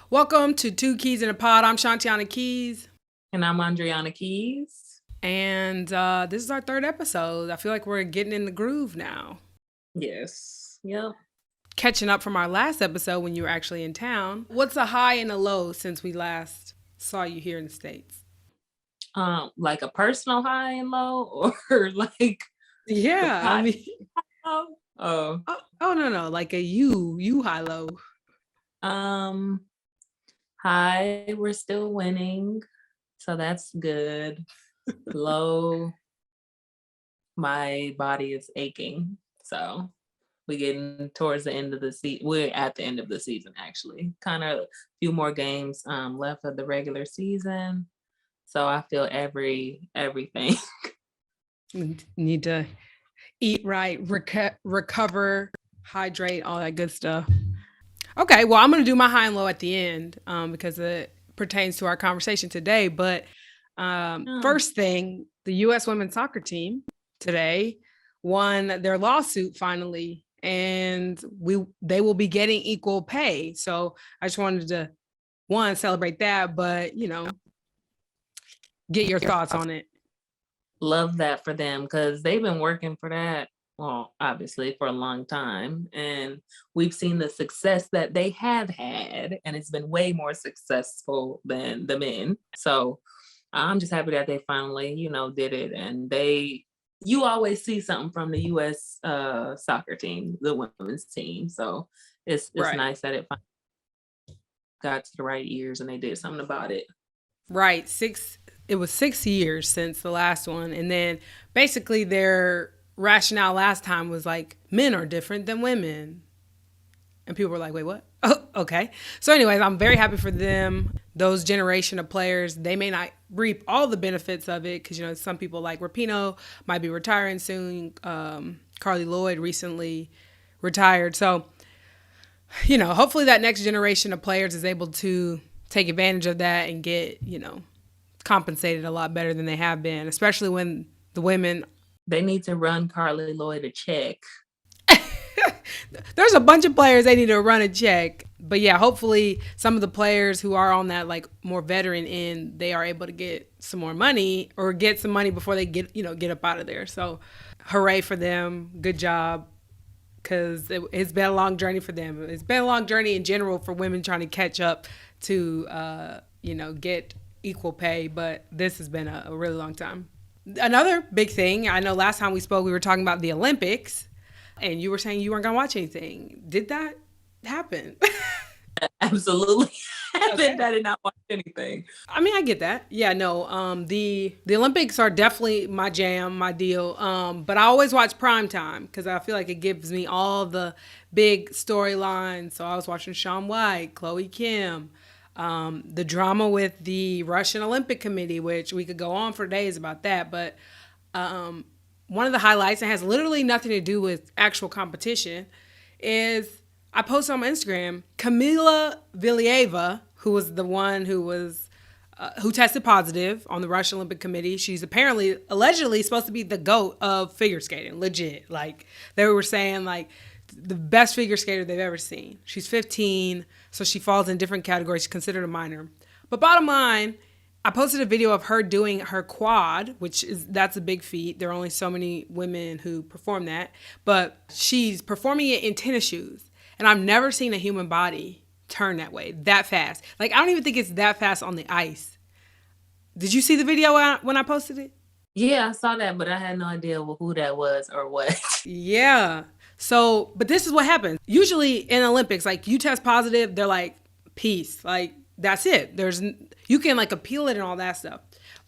Welcome to Two Keys in a Pod. I'm Shantiana Keys. And I'm Andriana Keys. And this is our third episode. I feel like we're getting in the groove now. Yes. Yep. Catching up from our last episode when you were actually in town. What's a high and a low since we last saw you here in the States? Like a personal high and low, or like the Yeah, I pot mean, low? Oh. no, like a you high low. Um, high, we're still winning, so that's good. Low, my body is aching. So we're getting towards the end of the season. We're at the end of the season, actually. Kind of a few more games left of the regular season. So I feel everything. Need to eat right, recover, hydrate, all that good stuff. Okay, well, I'm going to do my high and low at the end because it pertains to our conversation today. But first thing, the U.S. women's soccer team today won their lawsuit finally, and they will be getting equal pay. So I just wanted to, one, celebrate that, but, get your thoughts on it. Love that for them because they've been working for that, well, obviously for a long time. And we've seen the success that they have had, and it's been way more successful than the men. So I'm just happy that they finally, did it. And you always see something from the US soccer team, the women's team. So it's Right. nice that it finally got to the right ears and they did something about it. Right. It was 6 years since the last one. And then basically their rationale last time was like, men are different than women. And people were like, wait, what? Oh, okay. So anyways, I'm very happy for them. Those generation of players, they may not reap all the benefits of it because, some people like Rapinoe might be retiring soon. Carly Lloyd recently retired. So, hopefully that next generation of players is able to take advantage of that and get, compensated a lot better than they have been, especially when the women. They need to run Carly Lloyd a check. There's a bunch of players they need to run a check. But yeah, hopefully some of the players who are on that like more veteran end, they are able to get some more money or get some money before they get up out of there. So hooray for them. Good job. Because it's been a long journey for them. It's been a long journey in general for women trying to catch up to, get equal pay. But this has been a really long time. Another big thing, I know last time we spoke, we were talking about the Olympics. And you were saying you weren't going to watch anything. Did that happen? Absolutely happened. Okay. I did not watch anything. I mean, I get that. Yeah, no. The Olympics are definitely my jam, my deal. But I always watch primetime because I feel like it gives me all the big storylines. So I was watching Shaun White, Chloe Kim, the drama with the Russian Olympic Committee, which we could go on for days about that. But one of the highlights, and has literally nothing to do with actual competition, is I posted on my Instagram, Kamila Valieva, who was the one who tested positive on the Russian Olympic Committee. She's allegedly supposed to be the GOAT of figure skating, legit. Like, they were saying, like, the best figure skater they've ever seen. She's 15, so she falls in different categories. She's considered a minor. But bottom line, I posted a video of her doing her quad, that's a big feat. There are only so many women who perform that. But she's performing it in tennis shoes. And I've never seen a human body turn that way, that fast. Like, I don't even think it's that fast on the ice. Did you see the video when I posted it? Yeah, I saw that, but I had no idea who that was or what. Yeah. So, but this is what happens. Usually in Olympics, like, you test positive, they're like, peace. Like, that's it. You can like appeal it and all that stuff.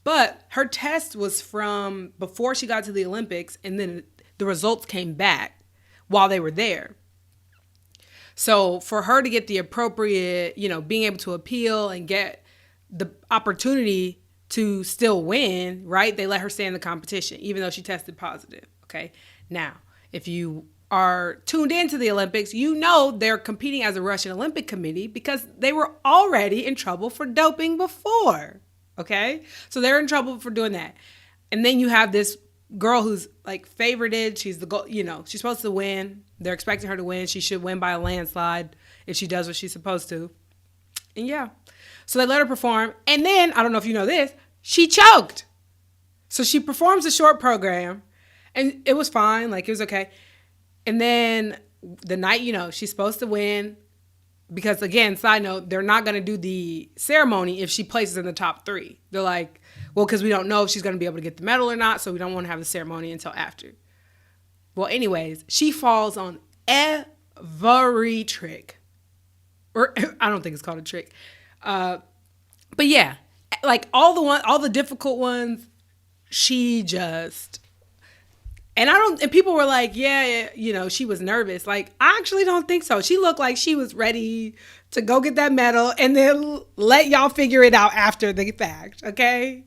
But her test was from before she got to the Olympics, and then the results came back while they were there. So for her to get the appropriate, being able to appeal and get the opportunity to still win, right? They let her stay in the competition, even though she tested positive. Okay. Now, if you are tuned into the Olympics, they're competing as a Russian Olympic Committee because they were already in trouble for doping before. Okay. So they're in trouble for doing that. And then you have this girl who's like favorited. She's the goal, she's supposed to win. They're expecting her to win. She should win by a landslide if she does what she's supposed to. And yeah. So they let her perform. And then, I don't know if you know this, she choked. So she performs a short program and it was fine. Like, it was okay. And then the night, she's supposed to win because, again, side note, they're not going to do the ceremony if she places in the top 3. They're like, well, because we don't know if she's going to be able to get the medal or not. So we don't want to have the ceremony until after. Well, anyways, she falls on every trick. Or I don't think it's called a trick. But yeah, like all the difficult ones, she just, and people were like, yeah, she was nervous. Like, I actually don't think so. She looked like she was ready to go get that medal and then let y'all figure it out after the fact. Okay.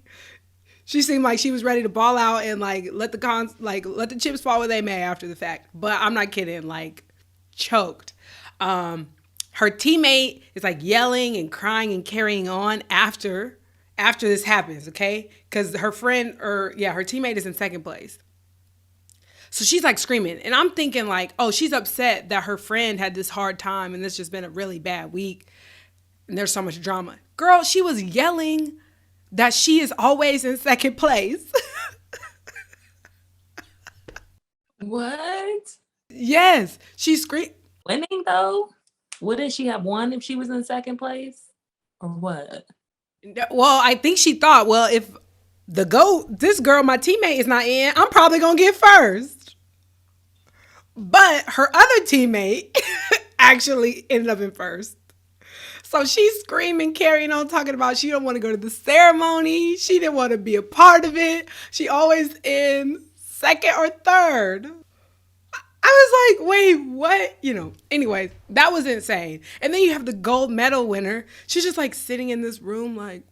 She seemed like she was ready to ball out and like let the chips fall where they may after the fact. But I'm not kidding, like choked. Her teammate is like yelling and crying and carrying on after this happens, okay? Because her teammate is in second place. So she's like screaming. And I'm thinking like, oh, she's upset that her friend had this hard time and this just been a really bad week. And there's so much drama. Girl, she was yelling that she is always in second place. What? Yes. She screamed. Winning though? Wouldn't she have won if she was in second place? Or what? Well, I think she thought, well, if this girl, my teammate, is not in, I'm probably going to get first. But her other teammate actually ended up in first. So she's screaming, carrying on, talking about she don't want to go to the ceremony. She didn't want to be a part of it. She always in second or third. I was like, wait, what? Anyways, that was insane. And then you have the gold medal winner. She's just like sitting in this room, like,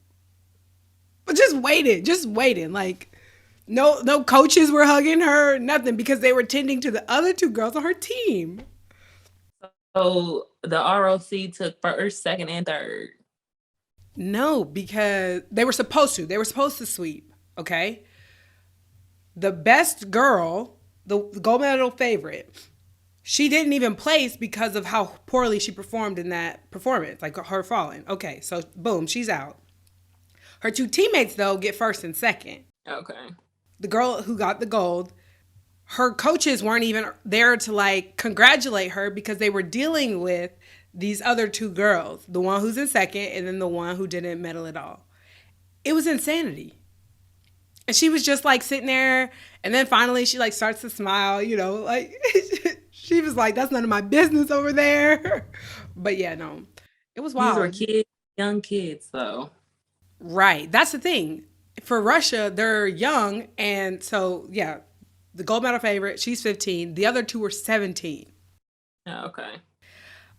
just waiting. Like, no coaches were hugging her, nothing, because they were tending to the other 2 girls on her team. So the ROC took first, second, and third. No, because they were supposed to. They were supposed to sweep, okay? The best girl, the gold medal favorite, she didn't even place because of how poorly she performed in that performance, like her falling. Okay, so boom, she's out. Her 2 teammates, though, get first and second. Okay. The girl who got the gold, her coaches weren't even there to like congratulate her because they were dealing with these other 2 girls, the one who's in second and then the one who didn't medal at all. It was insanity. And she was just like sitting there, and then finally she like starts to smile, like she was like, that's none of my business over there. But yeah, no, it was wild. These were kids, young kids though. Right. That's the thing. For Russia, they're young. And so, yeah, the gold medal favorite, she's 15. The other 2 were 17. Oh, okay.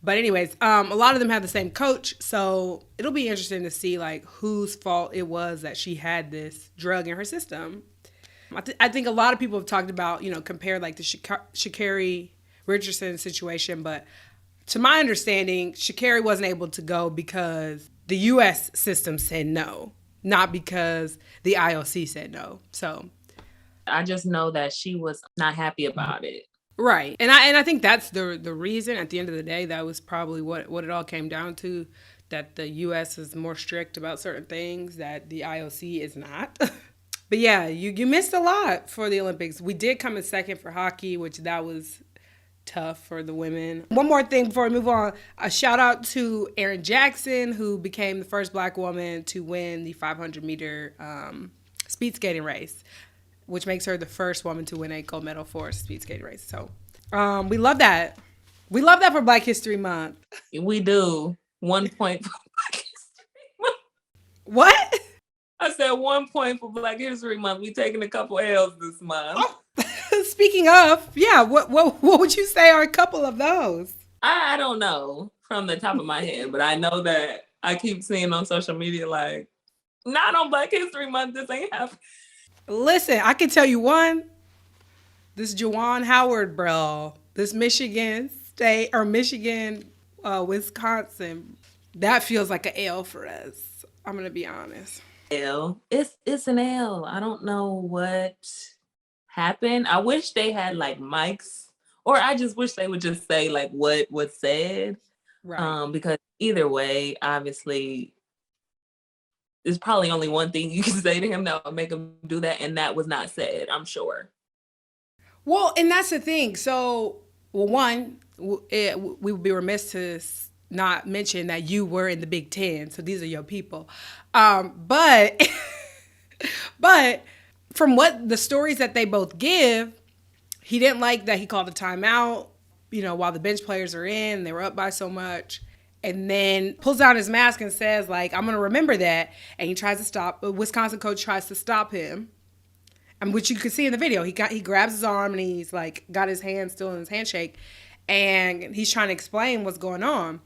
But anyways, a lot of them have the same coach. So it'll be interesting to see like whose fault it was that she had this drug in her system. I think a lot of people have talked about, compare like the Sha'Carri Richardson situation. But to my understanding, Sha'Carri wasn't able to go because the U.S. system said no, not because the IOC said no. So I just know that she was not happy about it. Right. And I think that's the reason. At the end of the day, that was probably what it all came down to, that the U.S. is more strict about certain things that the IOC is not. But yeah, you missed a lot for the Olympics. We did come in second for hockey, which that was tough for the women. One more thing before we move on. A shout out to Erin Jackson, who became the first Black woman to win the 500-meter speed skating race, which makes her the first woman to win a gold medal for a speed skating race. So we love that. We love that for Black History Month. We do. 1 point for Black History Month. What? I said 1 point for Black History Month. We taking a couple L's this month. Oh. Speaking of, yeah, what would you say are a couple of those? I don't know from the top of my head, but I know that I keep seeing on social media like, not on Black History Month, this ain't happening. Listen, I can tell you one. This Juwan Howard, bro. This Michigan State or Wisconsin. That feels like an L for us. I'm gonna be honest. L. It's an L. I don't know what happened. I wish they had like mics, or I just wish they would just say like what was said. Right. Because either way, obviously, there's probably only one thing you can say to him that would make him do that, and that was not said, I'm sure. Well, and that's the thing. So, well, one, we would be remiss to not mention that you were in the Big Ten, so these are your people. But, but from what the stories that they both give, he didn't like that he called a timeout. While the bench players are in, they were up by so much. And then pulls down his mask and says, like, I'm going to remember that. And he tries to stop. A Wisconsin coach tries to stop him. And which you could see in the video. He grabs his arm and he's like got his hand still in his handshake. And he's trying to explain what's going on.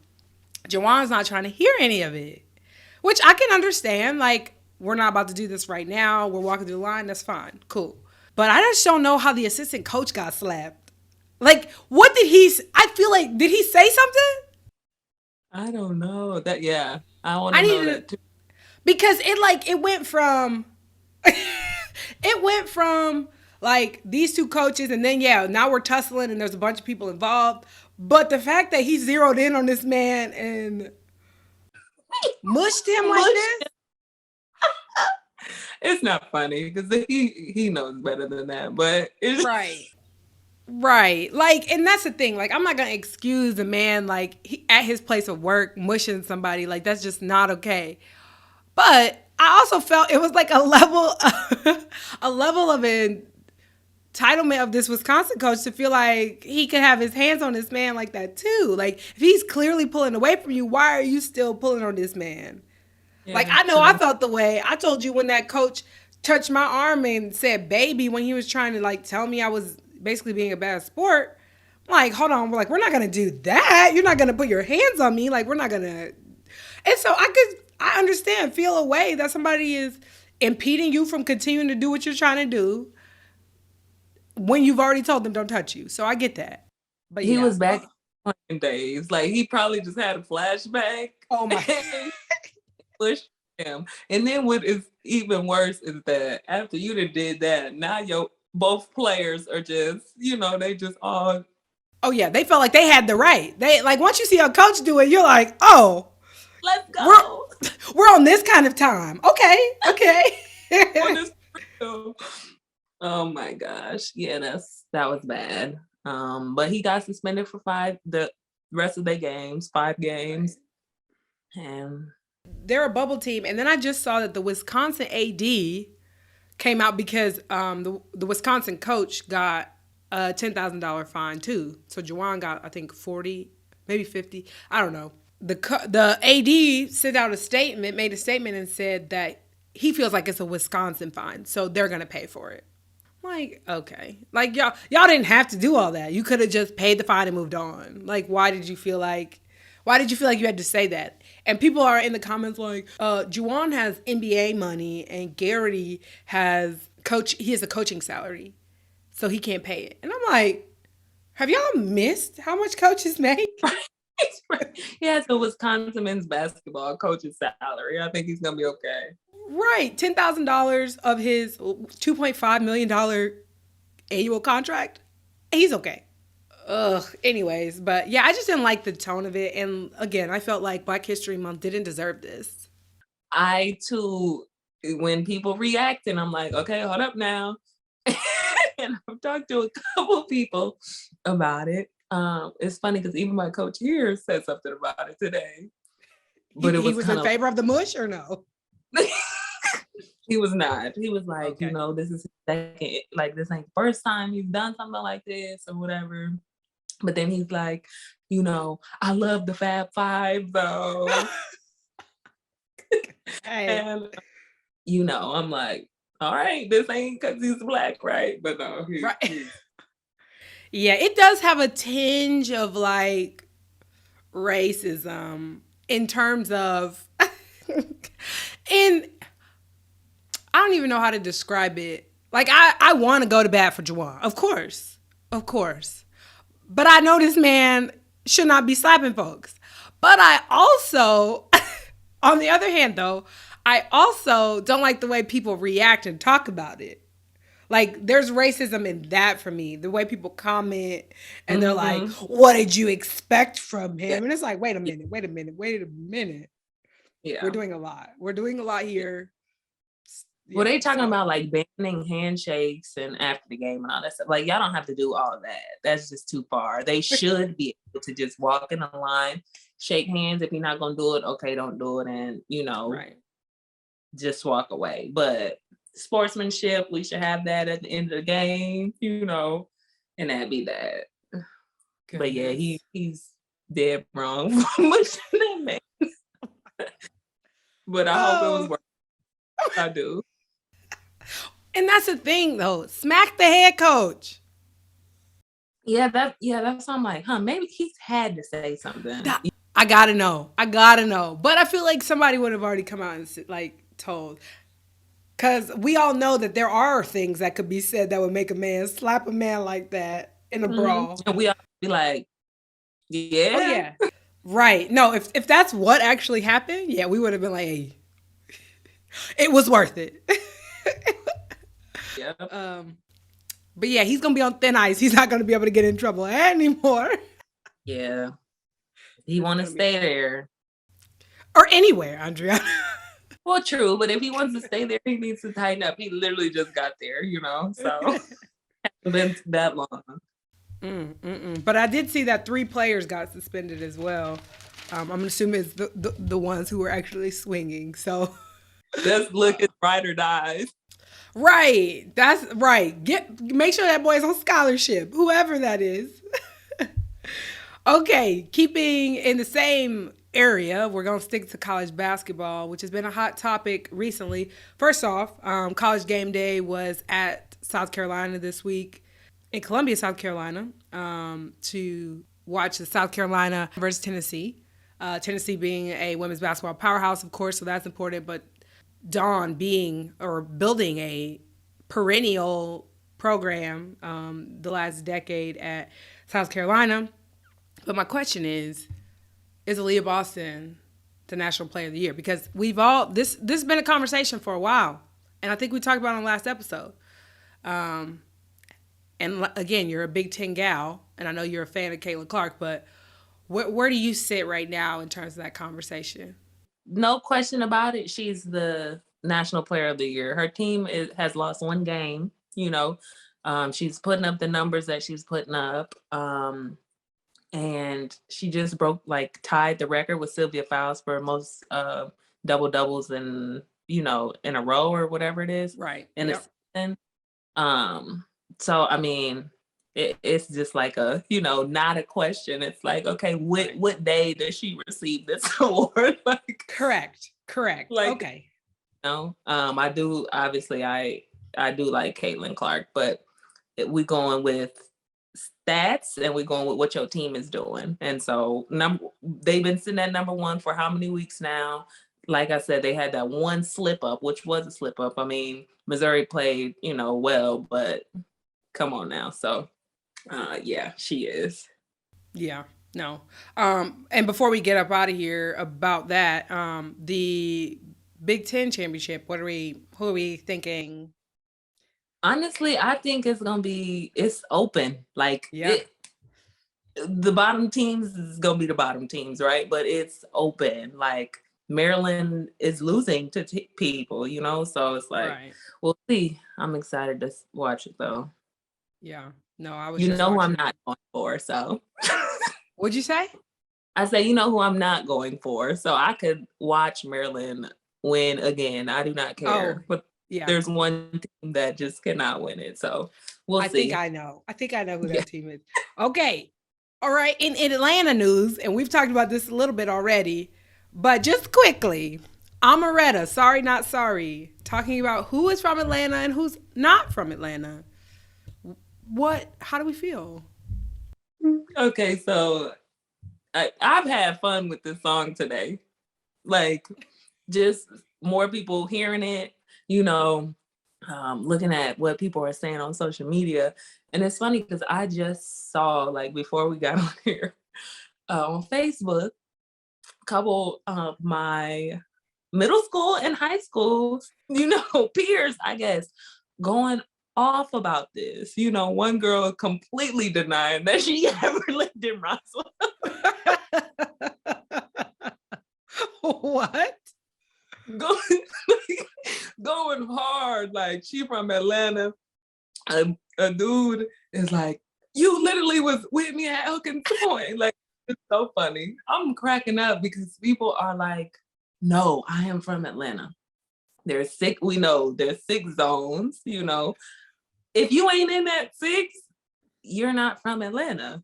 Juwan's not trying to hear any of it. Which I can understand. Like, we're not about to do this right now. We're walking through the line. That's fine. Cool. But I just don't know how the assistant coach got slapped. Like, what did I feel like, did he say something? I don't know. Yeah. I want I to know need that to, too. because it went from, it went from like these two coaches and then, yeah, now we're tussling and there's a bunch of people involved. But the fact that he zeroed in on this man and mushed him like this. It's not funny because he knows better than that, but it's Right. Like, and that's the thing. Like, I'm not going to excuse a man, like, at his place of work, mushing somebody. Like, that's just not okay. But I also felt it was like a level of entitlement of this Wisconsin coach to feel like he could have his hands on this man like that, too. Like, if he's clearly pulling away from you, why are you still pulling on this man? yeah, Like, I know I felt the way. I told you when that coach touched my arm and said baby when he was trying to, like, tell me I was basically being a bad sport. I'm like, hold on. We're like, we're not going to do that. You're not going to put your hands on me. Like, we're not going to. And so I understand, feel a way that somebody is impeding you from continuing to do what you're trying to do when you've already told them don't touch you. So I get that. But he yeah. was back in days. Like, he probably just had a flashback. Oh my. Pushed him. And then what is even worse is that after you did that, now both players are just, they just all. Oh yeah, they felt like they had the right. They like once you see a coach do it, you're like, oh, let's go. We're on this kind of time. Okay. Oh my gosh. Yeah, that was bad. But he got suspended for the rest of their games, 5 games. And they're a bubble team. And then I just saw that the Wisconsin AD came out because the Wisconsin coach got a $10,000 fine too. So Juwan got, I think, 40, maybe 50. I don't know. The AD made a statement and said that he feels like it's a Wisconsin fine, so they're gonna pay for it. Like, okay, like y'all didn't have to do all that. You could have just paid the fine and moved on. Like, why did you feel like you had to say that? And people are in the comments like, Juwan has NBA money and Garrity has a coaching salary, so he can't pay it. And I'm like, have y'all missed how much coaches make? He has the Wisconsin men's basketball coach's salary. I think he's gonna be okay. Right, $10,000 of his $2.5 million annual contract. He's okay. Ugh. Anyways, but yeah, I just didn't like the tone of it, and again, I felt like Black History Month didn't deserve this. I too, when people react, and I'm like, okay, hold up now, and I've talked to a couple people about it. It's funny because even my coach here said something about it today. But he was in favor of the mush or no? He was not. He was like, okay, this is his second, like this ain't the first time he's done something like this or whatever. But then he's like, I love the Fab Five though. Hey. And I'm like, all right, this ain't because he's Black, right? But no, right. Yeah, it does have a tinge of like racism in terms of I don't even know how to describe it. Like, I want to go to bat for Juwan, of course. But I know this man should not be slapping folks. But I also, on the other hand though, I also don't like the way people react and talk about it. Like there's racism in that for me. The way people comment and they're like, Mhm. "What did you expect from Yeah. him?" And it's like, "Wait a Yeah. minute, wait a minute, wait a minute. We're Yeah. doing a lot. We're doing a lot Yeah. here." Well, Yeah, they talking so about like banning handshakes and after the game and all that stuff. Like, y'all don't have to do all that. That's just too far. They should be able to just walk in the line, shake hands. If you're not gonna do it, okay, don't do it, and right. just walk away. But sportsmanship, we should have that at the end of the game, and that'd be that. But yeah, Goodness. he's dead wrong for much that man. But I hope it was Oh, worth it. I do. and that's the thing though. Smack the head coach. That's why I'm like, maybe he's had to say something. That- I gotta know. I gotta know. But I feel like somebody would have already come out and like told. Because we all know that there are things that could be said that would make a man slap a man like that in a brawl. And we all be like, Oh yeah. yeah. Right. No, if that's what actually happened, yeah, we would have been like, hey, it was worth it. Yep. But yeah, he's gonna be on thin ice. He's not gonna be able to get in trouble anymore. Yeah. He It's want to gonna be stay there. or anywhere, Andrea. Well, true, but if he wants to stay there, he needs to tighten up. He literally just got there, so it's been that long. But I did see that 3 players got suspended as well. I'm assuming it's the ones who were actually swinging. So Let's look at ride or dies. right, that's right. Make sure that boy's on scholarship, whoever that is. Okay, keeping in the same area, we're going to stick to college basketball, which has been a hot topic recently. First off, college game day was at South Carolina this week, in Columbia, South Carolina, to watch the South Carolina versus Tennessee. Tennessee being a women's basketball powerhouse, of course, so that's important. But Dawn being or building a perennial program the last decade at South Carolina. But my question is Aaliyah Boston the National Player of the Year? Because we've all this has been a conversation for a while, and I think we talked about it on the last episode. And again, you're a Big Ten gal, and I know you're a fan of Caitlin Clark, but where do you sit right now in terms of that conversation? No question about it. She's the National Player of the Year. Her team has lost one game. She's putting up the numbers that she's putting up. And she just tied the record with Sylvia Fowles for most double doubles in a row or whatever it is. Right. In Yep. a season. So I mean, it's just like not a question. It's like, okay, what day does she receive this award? Correct. Okay. I do obviously I do like Caitlin Clark, but we going with stats and we're going with what your team is doing. And so they've been sitting at number 1 for how many weeks now? Like I said, they had that one slip up, which was a slip up. I mean, Missouri played, well, but come on now. So yeah, she is. Yeah. No. And before we get up out of here about that, the Big Ten championship, who are we thinking? Honestly, I think it's open. Yeah. The bottom teams is gonna be the bottom teams, right? But it's open. Like Maryland is losing to people, so it's like Right. we'll see. I'm excited to watch it though. Yeah. No, I was You just know who I'm watching. not going for, so What'd you say? I say you know who I'm not going for, so I could watch Maryland win again. I do not care, but Yeah. there's one team that just cannot win it, so we'll see. I think I know who that team is. Okay. All right. In Atlanta news, and we've talked about this a little bit already, but just quickly, Amaretta, sorry, not sorry, talking about who is from Atlanta and who's not from Atlanta. How do we feel? Okay, so I've had fun with this song today. Like, just more people hearing it, looking at what people are saying on social media. And it's funny because I just saw, before we got on here, on Facebook, a couple of my middle school and high school, peers, I guess, going off about this. You know, one girl completely denying that she ever lived in Roswell. What? Going, going hard. Like, she from Atlanta. A dude is like, you literally was with me at Elkins Point. Like, it's so funny. I'm cracking up because people are like, no, I am from Atlanta. There's six, we know there's 6 zones, you know. If you ain't in that 6, you're not from Atlanta.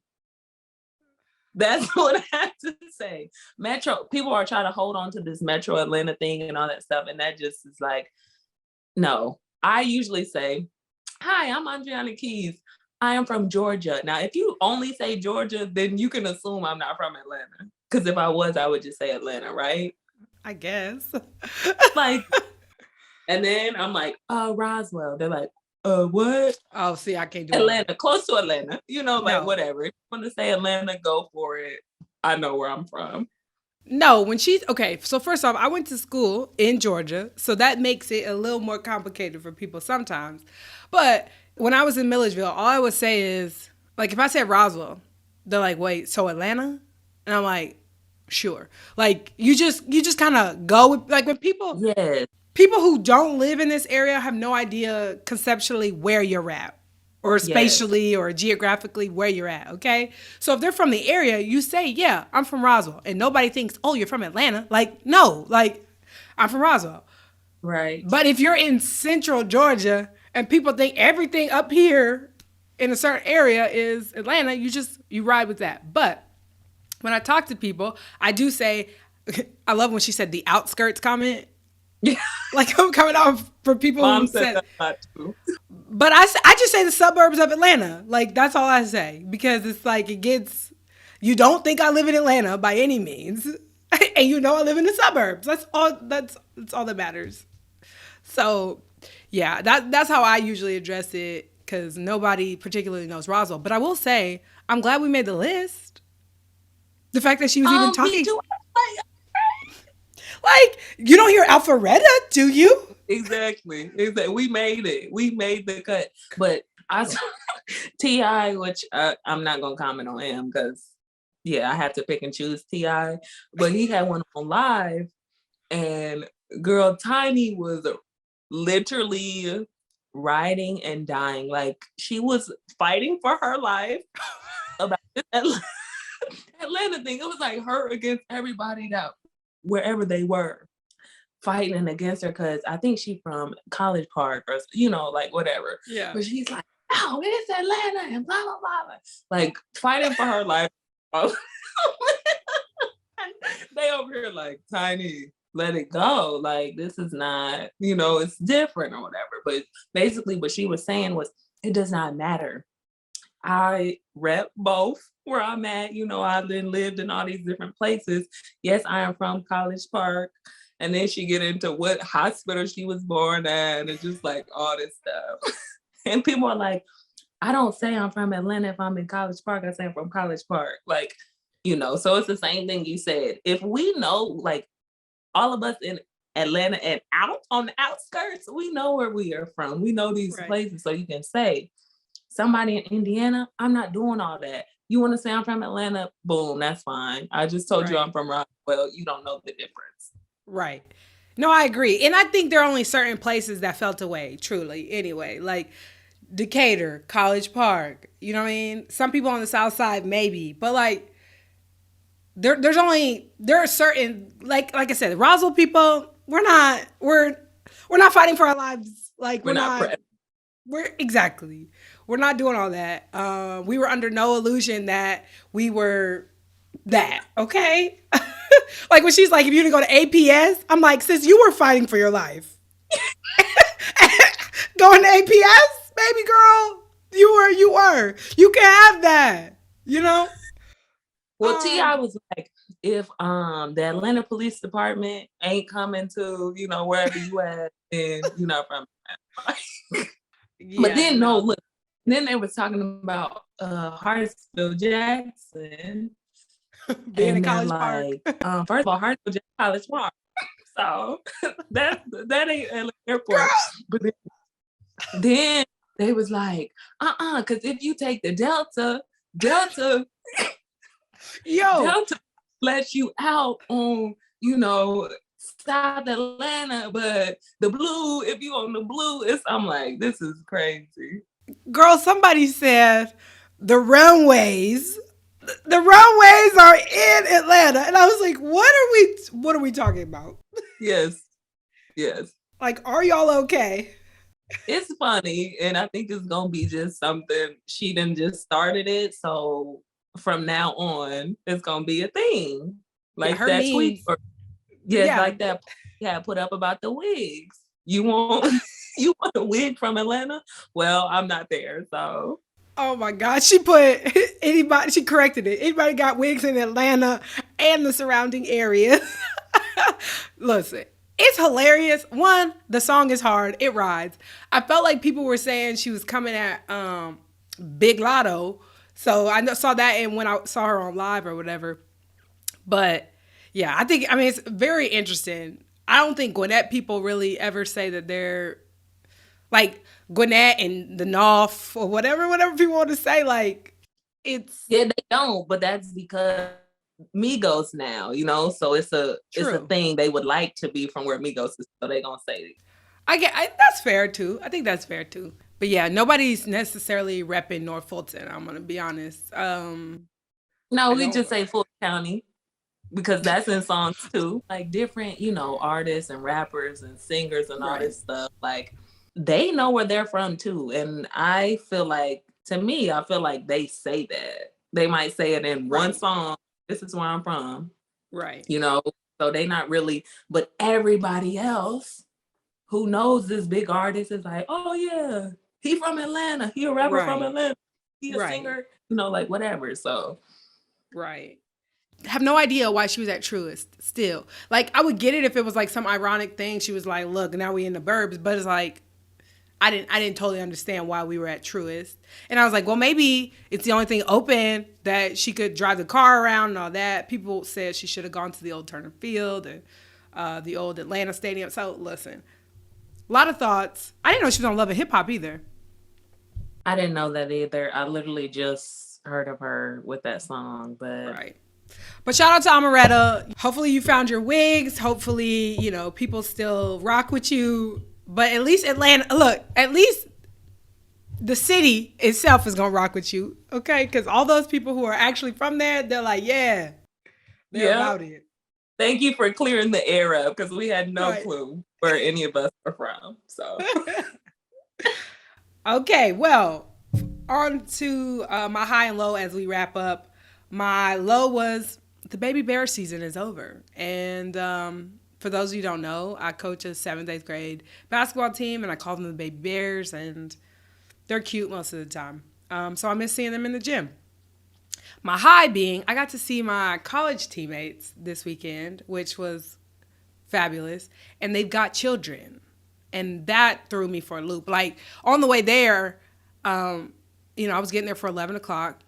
That's what I have to say. Metro, people are trying to hold on to this Metro Atlanta thing and all that stuff. And that just is like, no. I usually say, hi, I'm Andriana Keys. I am from Georgia. Now, if you only say Georgia, then you can assume I'm not from Atlanta. Because if I was, I would just say Atlanta, right? I guess. Like, and then I'm like, Roswell. They're like, what? Oh, see, I can't do that. Atlanta, close to Atlanta. You know, like, No. whatever. If you want to say Atlanta, go for it. I know where I'm from. No, when she's okay. So first off, I went to school in Georgia, so that makes it a little more complicated for people sometimes. But when I was in Milledgeville, all I would say is like if I said Roswell, they're like, "Wait, so Atlanta?" And I'm like, "Sure." Like you just kind of go with like when Yes. people who don't live in this area have no idea conceptually where you're at or Yes. spatially or geographically where you're at, okay? So if they're from the area, you say, yeah, I'm from Roswell. And nobody thinks, oh, you're from Atlanta. Like, no, like, I'm from Roswell. Right. But if you're in central Georgia and people think everything up here in a certain area is Atlanta, you ride with that. But when I talk to people, I do say, I love when she said the outskirts comment. Yeah. Like I'm coming off for people Mom who said said that too. but I just say the suburbs of Atlanta. Like that's all I say because it's like you don't think I live in Atlanta by any means. And you know I live in the suburbs. That's all that matters. So, yeah, that's how I usually address it cuz nobody particularly knows Roswell. But I will say, I'm glad we made the list. The fact that she was even talking like you don't hear Alpharetta, do you? Exactly. We made it. We made the cut. But I T.I., which I'm not gonna comment on him because I had to pick and choose T.I. But he had one on live, and girl Tiny was literally riding and dying. Like she was fighting for her life about this Atlanta thing. It was like her against everybody that wherever they were fighting against her because I think she from College Park or like whatever. Yeah. But she's like, no, it's Atlanta and blah blah blah. Like fighting for her life. They over here like Tiny, let it go. Like this is not, it's different or whatever. But basically what she was saying was it does not matter. I rep both where I'm at. I've lived in all these different places. Yes, I am from College Park. And then she get into what hospital she was born at and just like all this stuff. And people are like, I don't say I'm from Atlanta if I'm in College Park. I say I'm from College Park. Like, so it's the same thing you said. If we know, like all of us in Atlanta and out on the outskirts, we know where we are from. We know these places. So you can say, somebody in Indiana, I'm not doing all that. You want to say I'm from Atlanta? Boom, that's fine. I just told you I'm from Roswell. You don't know the difference. Right. No, I agree. And I think there are only certain places that felt away, truly, anyway. Like Decatur, College Park, you know what I mean? Some people on the South Side, maybe. But like, there are certain, like I said, Roswell people, we're not fighting for our lives. Like, we're not doing all that. We were under no illusion that we were that, okay? Like when she's like, if you didn't go to APS, I'm like, sis, you were fighting for your life. Going to APS, baby girl, you were. You can have that, Well, T.I. was like, if the Atlanta Police Department ain't coming to, wherever you at, then you're not from Atlanta. But then look, then they were talking about Hartsfield Jackson. Being a College Park. First of all, Hartsfield Jackson College Park. So that ain't Atlanta Airport. But then they was like, because if you take the Delta Yo, Delta lets you out on, you know, South Atlanta, but the blue, if you on the blue, I'm like, this is crazy. girl, somebody said the runways. The runways are in Atlanta. And I was like, what are we talking about? Yes, yes. Like, are y'all okay? It's funny, and I think it's gonna be just something she done just started it. So from now on, it's gonna be a thing. Yeah, Like her that tweet, memes. or yes, Yeah. like that yeah, put up about the wigs. You want you want a wig from Atlanta? Well, I'm not there, so Oh my God. She put anybody, she corrected it. Anybody got wigs in Atlanta and the surrounding area. Listen, it's hilarious. One, the song is hard. It rides. I felt like people were saying she was coming at Big Lotto. So saw that and when I saw her on live or whatever. But yeah, I mean, it's very interesting. I don't think Gwinnett people really ever say that they're like Gwinnett and the North or whatever people want to say. Like, it's yeah, they don't, but that's because Migos now, you know, so it's a true. thing they would like to be from where Migos is, so they gonna say it. That's fair too. I think that's fair too. But yeah, nobody's necessarily repping North Fulton. I'm gonna be honest. No, I we don't. just say Fulton County because that's in songs too. Like different, you know, artists and rappers and singers and all Right. this stuff. Like they know where they're from too. And I feel like, to me, I feel like they say that. They might say it in one Right. song. This is where I'm from, Right. you know. So they not really, but everybody else who knows this big artist is like, oh yeah, he from Atlanta. He a rapper from Right. Atlanta. He a Right. singer, you know, like whatever. So Right. Have no idea why she was at Truist still. Like, I would get it if it was like some ironic thing. She was like, look, now we in the burbs, but it's like I didn't totally understand why we were at Truist. And I was like, well, maybe it's the only thing open that she could drive the car around and all that. People said she should have gone to the old Turner Field and the old Atlanta Stadium. So listen, a lot of thoughts. I didn't know she was on Love and Hip Hop either. I didn't know that either. I literally just heard of her with that song, but Right. But shout out to Amaretta. Hopefully you found your wigs. Hopefully, people still rock with you. But at least Atlanta, look, at least the city itself is going to rock with you. Okay. Because all those people who are actually from there, they're like, yeah, they're yeah. about it. Thank you for clearing the air up because we had no Right. clue where any of us are from. So Okay. Well, on to my high and low as we wrap up. My low was the baby bear season is over. And for those of you who don't know, I coach a 7th, 8th grade basketball team, and I call them the baby bears, and they're cute most of the time. So I miss seeing them in the gym. My high being, I got to see my college teammates this weekend, which was fabulous, and they've got children. And that threw me for a loop. Like, on the way there, I was getting there for 11 o'clock.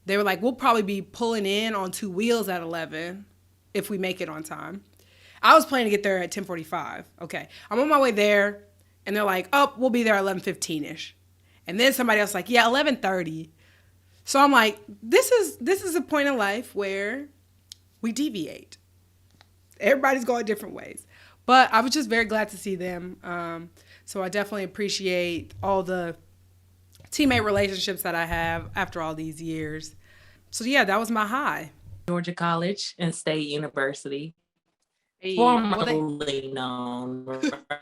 They were like, we'll probably be pulling in on 2 wheels at 11 if we make it on time. I was planning to get there at 10:45. Okay. I'm on my way there, and they're like, oh, we'll be there at 11:15-ish. And then somebody else like, yeah, 11:30. So I'm like, this is a point in life where we deviate. Everybody's going different ways. But I was just very glad to see them. So I definitely appreciate all the teammate relationships that I have after all these years. So yeah, that was my high. Georgia College and State University, Hey, formerly known,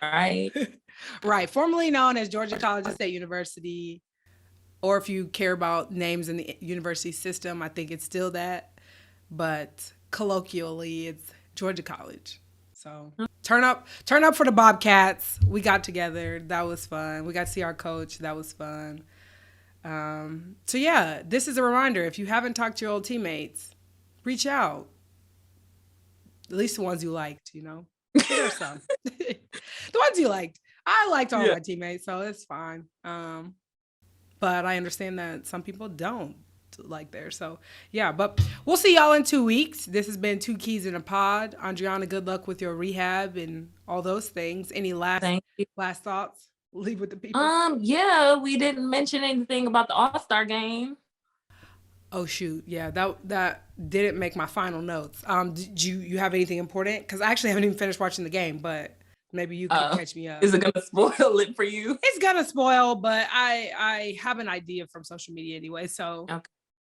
right? right, formerly known as Georgia College and State University, or if you care about names in the university system, I think it's still that. But colloquially, it's Georgia College. So turn up for the Bobcats. We got together. That was fun. We got to see our coach. That was fun. So yeah, this is a reminder. If you haven't talked to your old teammates, reach out. At least the ones you liked, There are some. The ones you liked. I liked all my teammates, so it's fine. But I understand that some people don't like there. So yeah, but we'll see y'all in 2 weeks. This has been Two Keys in a Pod. Andriana, good luck with your rehab and all those things. Any last thoughts? leave with the people? Yeah, we didn't mention anything about the All-Star game. Oh shoot, yeah, that didn't make my final notes. Did you have anything important? Because I actually haven't even finished watching the game, but maybe you could catch me up. Is it gonna spoil it for you? It's gonna spoil, but I have an idea from social media anyway. So Okay.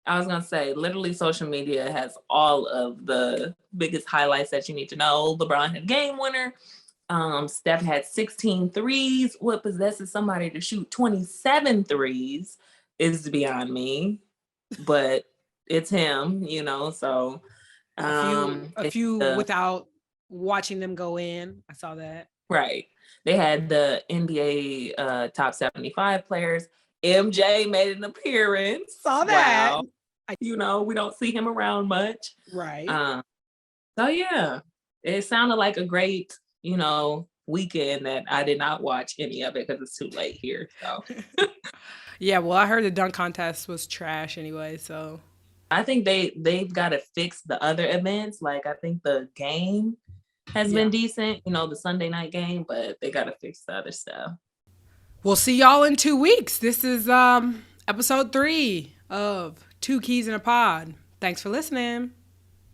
I was gonna say, literally, social media has all of the biggest highlights that you need to know. LeBron had game winner. Steph had 16 threes. What possesses somebody to shoot 27 threes is beyond me, but it's him, so a they few had without watching them go in. I saw that. right. They had the NBA top 75 players. MJ made an appearance. Saw that. Wow. We don't see him around much. Right. So yeah, it sounded like a great, weekend that I did not watch any of it because it's too late here. So Yeah, well, I heard the dunk contest was trash anyway, so I think they've got to fix the other events. Like I think the game has yeah. been decent, the Sunday night game, but they got to fix the other stuff. We'll see y'all in 2 weeks. This is episode 3 of Two Keys in a Pod. Thanks for listening.